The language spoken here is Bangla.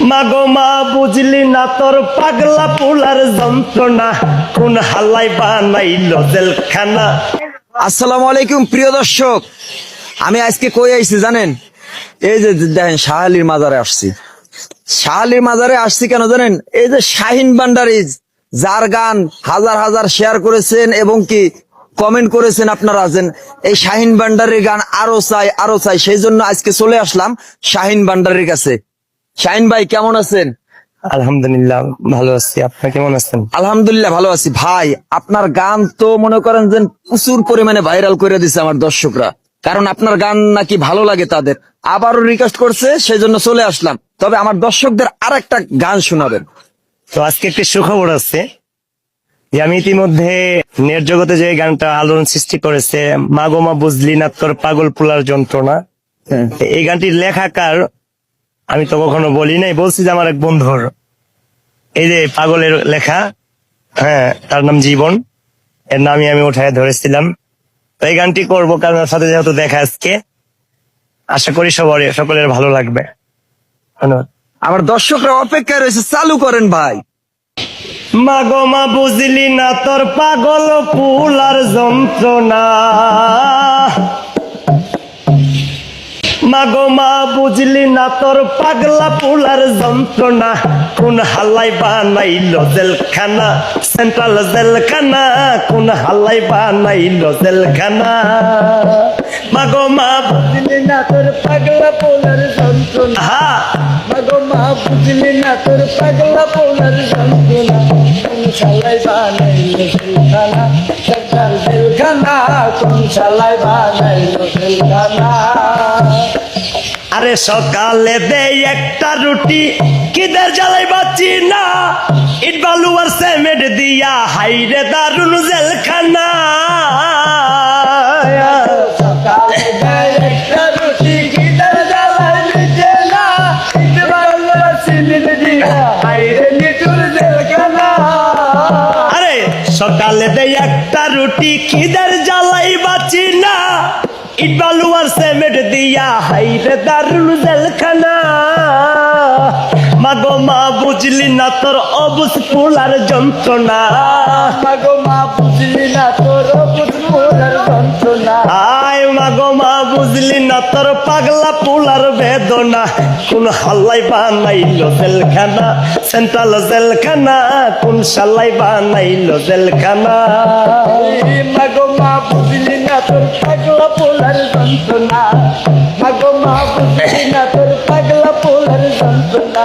মাগো মা বুঝলি না তোর পাগলা পোলার যন্ত্রণা, কোন হাল্লাই বানাইলো জেলখানা। আসসালামু আলাইকুম প্রিয় দর্শক, আমি আজকে কই আইছি জানেন? এই যে দেখেন শাহালির মাজারে আসছি। শাহালির মাজারে আসছি কেন জানেন? এই যে শাহিন ভান্ডারী, যার গান হাজার হাজার শেয়ার করেছেন এবং কি কমেন্ট করেছেন আপনারা, আছেন এই শাহিন ভান্ডারীর গান আরো চাই, সেই জন্য আজকে চলে আসলাম শাহিন ভান্ডারীর কাছে। শাহিন ভাই কেমন আছেন? আলহামদুলিল্লাহ ভালো আছি, আপনি কেমন আছেন? আলহামদুলিল্লাহ ভালো আছি। ভাই আপনার গান তো মনে করেন যে প্রচুর পরিমাণে ভাইরাল করে দিছে আমার দর্শকরা, কারণ আপনার গান নাকি ভালো লাগে তাদের, আবারও রিকোয়েস্ট করছে, সেই জন্য চলে আসলাম। তবে আমার দর্শকদের আর একটা গান শোনাবেন। তো আজকে একটি সুখবর আছে যে আমি ইতিমধ্যে নেট জগতে যে গানটা আলোড়ন সৃষ্টি করেছে, মাগো মা বুঝলি না তোর পাগল পোলার যন্ত্রণা, এই গানটির লেখাকার আমি তো কখনো বলি নাই, বলছি যে আমার এক বন্ধুর এই যে পাগলের লেখা, হ্যাঁ তার নাম জীবন, এর নামই আমি উঠায় ধরেছিলাম। তো এই গানটি করবো কারণ ওর সাথে যেহেতু দেখা আজকে, আশা করি সকলের ভালো লাগবে। ধন্যবাদ। আমার দর্শকরা অপেক্ষায় রয়েছে, চালু করেন ভাই। মাগো মা বুঝলি না তোর পাগল পোলার যন্ত্রণা, মাগো মা বুঝলি না তোর পাগলা পোলার যন্ত্রণা, কোন হাল্লাই বানাইলো জেলখানা, সেন্ট্রাল জেলখানা, কোন হাল্লাই বানাইলো জেলখানা। মাগো মা বুঝলি না তোর পাগলা পোলার যন্ত্রণা, মাগো মা বুঝলি না তোর পাগলা পোলার যন্ত্রণা, কোন শালাই বানাইলো জেলখানা, সেন্ট্রাল জেলখানা, কোন শালাই বানাইলো জেলখানা। আরে সকালে দেই একটা রুটি, কিদের জ্বালাই বাঁচি না, ইট বালু আর সিমেন্ট দিয়া হাইরে দারুন জেলখানা। সকালে দেই একটা রুটি, কিদের জ্বালাই বাঁচি না, ইট বালু আর সিমেন্ট দিয়া হাইরে নিটুর জেলখানা। আরে সকালে দেই একটা রুটি, কিদের জ্বালাই বাঁচি না, ইট বালু আর সিমেন্ট দিয়া হাইরে দারুন জেলখানা। মাগো মা বুঝলি না তোর অবুঝ পোলার যন্ত্রণা, মাগো মা বুঝলি না তোর অবুঝ পোলার যন্ত্রণা। আয় মাগো মা বুঝলি না তোর পাগলা পোলার বেদনা, কোন হাল্লাই বানাইলো জেলখানা, সেন্ট্রাল জেলখানা, কোন শালাই বানাইলো জেলখানা। মাগো মা বুঝলি না তোর পাগলা পোলার যন্ত্রণা, মাগো মা বুঝলি না তোর পাগলা পোলার যন্ত্রণা।